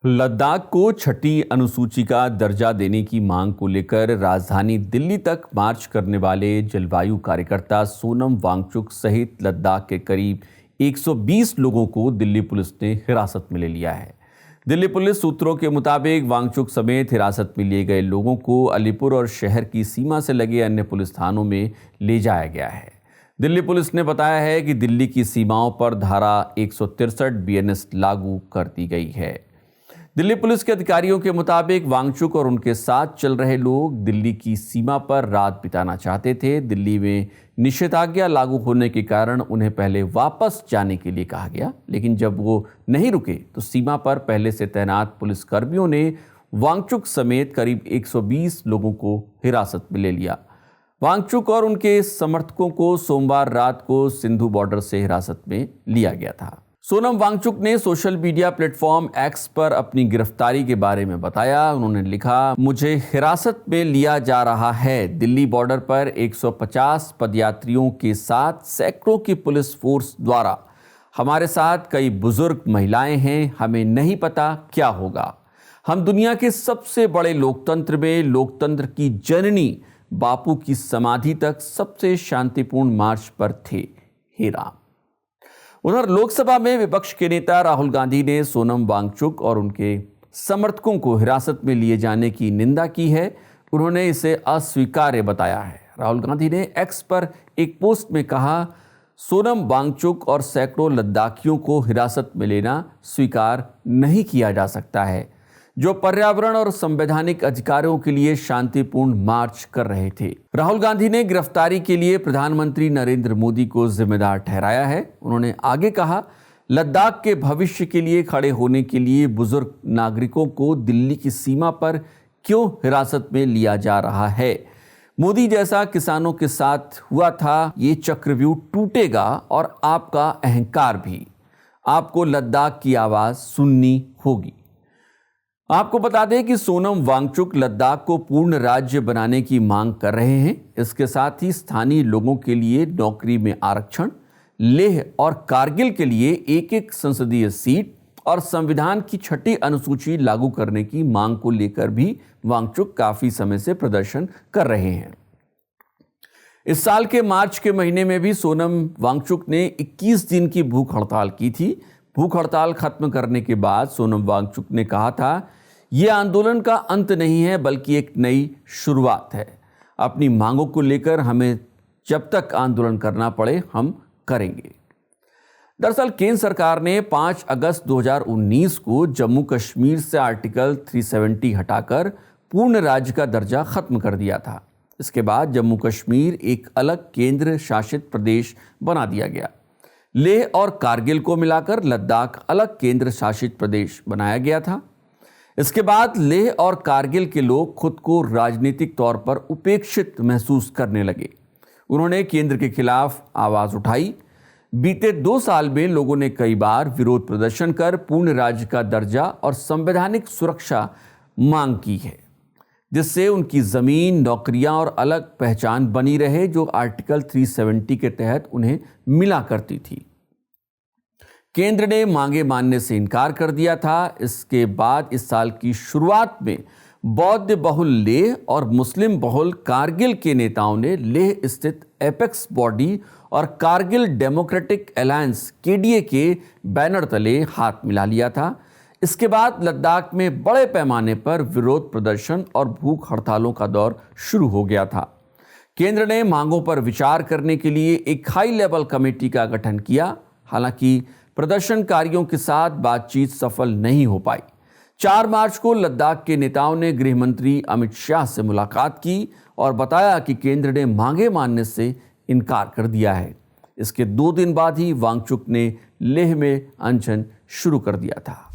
लद्दाख को छठी अनुसूची का दर्जा देने की मांग को लेकर राजधानी दिल्ली तक मार्च करने वाले जलवायु कार्यकर्ता सोनम वांगचुक सहित लद्दाख के करीब 120 लोगों को दिल्ली पुलिस ने हिरासत में ले लिया है। दिल्ली पुलिस सूत्रों के मुताबिक वांगचुक समेत हिरासत में लिए गए लोगों को अलीपुर और शहर की सीमा से लगे अन्य पुलिस थानों में ले जाया गया है। दिल्ली पुलिस ने बताया है कि दिल्ली की सीमाओं पर धारा 163 BNS लागू कर दी गई है। दिल्ली पुलिस के अधिकारियों के मुताबिक वांगचुक और उनके साथ चल रहे लोग दिल्ली की सीमा पर रात बिताना चाहते थे। दिल्ली में निषेधाज्ञा लागू होने के कारण उन्हें पहले वापस जाने के लिए कहा गया, लेकिन जब वो नहीं रुके तो सीमा पर पहले से तैनात पुलिसकर्मियों ने वांगचुक समेत करीब 120 लोगों को हिरासत में ले लिया। वांगचुक और उनके समर्थकों को सोमवार रात को सिंधु बॉर्डर से हिरासत में लिया गया था। सोनम वांगचुक ने सोशल मीडिया प्लेटफॉर्म एक्स पर अपनी गिरफ्तारी के बारे में बताया। उन्होंने लिखा, मुझे हिरासत में लिया जा रहा है। दिल्ली बॉर्डर पर 150 पदयात्रियों के साथ सैकड़ों की पुलिस फोर्स द्वारा। हमारे साथ कई बुजुर्ग महिलाएं हैं। हमें नहीं पता क्या होगा। हम दुनिया के सबसे बड़े लोकतंत्र में, लोकतंत्र की जननी बापू की समाधि तक सबसे शांतिपूर्ण मार्च पर थे। हे राम। उधर लोकसभा में विपक्ष के नेता राहुल गांधी ने सोनम वांगचुक और उनके समर्थकों को हिरासत में लिए जाने की निंदा की है। उन्होंने इसे अस्वीकार्य बताया है। राहुल गांधी ने एक्स पर एक पोस्ट में कहा, सोनम वांगचुक और सैकड़ों लद्दाखियों को हिरासत में लेना स्वीकार नहीं किया जा सकता है, जो पर्यावरण और संवैधानिक अधिकारों के लिए शांतिपूर्ण मार्च कर रहे थे। राहुल गांधी ने गिरफ्तारी के लिए प्रधानमंत्री नरेंद्र मोदी को जिम्मेदार ठहराया है। उन्होंने आगे कहा, लद्दाख के भविष्य के लिए खड़े होने के लिए बुजुर्ग नागरिकों को दिल्ली की सीमा पर क्यों हिरासत में लिया जा रहा है? मोदी जैसा किसानों के साथ हुआ था, ये चक्रव्यूह टूटेगा और आपका अहंकार भी। आपको लद्दाख की आवाज सुननी होगी। आपको बता दें कि सोनम वांगचुक लद्दाख को पूर्ण राज्य बनाने की मांग कर रहे हैं। इसके साथ ही स्थानीय लोगों के लिए नौकरी में आरक्षण, लेह और कारगिल के लिए एक संसदीय सीट और संविधान की छठी अनुसूची लागू करने की मांग को लेकर भी वांगचुक काफी समय से प्रदर्शन कर रहे हैं। इस साल के मार्च के महीने में भी सोनम वांगचुक ने 21 दिन की भूख हड़ताल की थी। भूख हड़ताल खत्म करने के बाद सोनम वांगचुक ने कहा था, ये आंदोलन का अंत नहीं है बल्कि एक नई शुरुआत है। अपनी मांगों को लेकर हमें जब तक आंदोलन करना पड़े हम करेंगे। दरअसल केंद्र सरकार ने 5 अगस्त 2019 को जम्मू कश्मीर से आर्टिकल 370 हटाकर पूर्ण राज्य का दर्जा खत्म कर दिया था। इसके बाद जम्मू कश्मीर एक अलग केंद्र शासित प्रदेश बना दिया गया। लेह और कारगिल को मिलाकर लद्दाख अलग केंद्र शासित प्रदेश बनाया गया था। इसके बाद लेह और कारगिल के लोग खुद को राजनीतिक तौर पर उपेक्षित महसूस करने लगे। उन्होंने केंद्र के खिलाफ आवाज उठाई। बीते 2 साल में लोगों ने कई बार विरोध प्रदर्शन कर पूर्ण राज्य का दर्जा और संवैधानिक सुरक्षा मांग की है, जिससे उनकी जमीन, नौकरियां और अलग पहचान बनी रहे, जो आर्टिकल 370 के तहत उन्हें मिला करती थी। केंद्र ने मांगे मानने से इनकार कर दिया था। इसके बाद इस साल की शुरुआत में बौद्ध बहुल लेह और मुस्लिम बहुल कारगिल के नेताओं ने लेह स्थित एपेक्स बॉडी और कारगिल डेमोक्रेटिक अलायंस KDA के बैनर तले हाथ मिला लिया था। इसके बाद लद्दाख में बड़े पैमाने पर विरोध प्रदर्शन और भूख हड़तालों का दौर शुरू हो गया था। केंद्र ने मांगों पर विचार करने के लिए एक हाई लेवल कमेटी का गठन किया। हालांकि प्रदर्शनकारियों के साथ बातचीत सफल नहीं हो पाई। 4 मार्च को लद्दाख के नेताओं ने गृह मंत्री अमित शाह से मुलाकात की और बताया कि केंद्र ने मांगे मानने से इनकार कर दिया है। इसके 2 दिन बाद ही वांगचुक ने लेह में अनशन शुरू कर दिया था।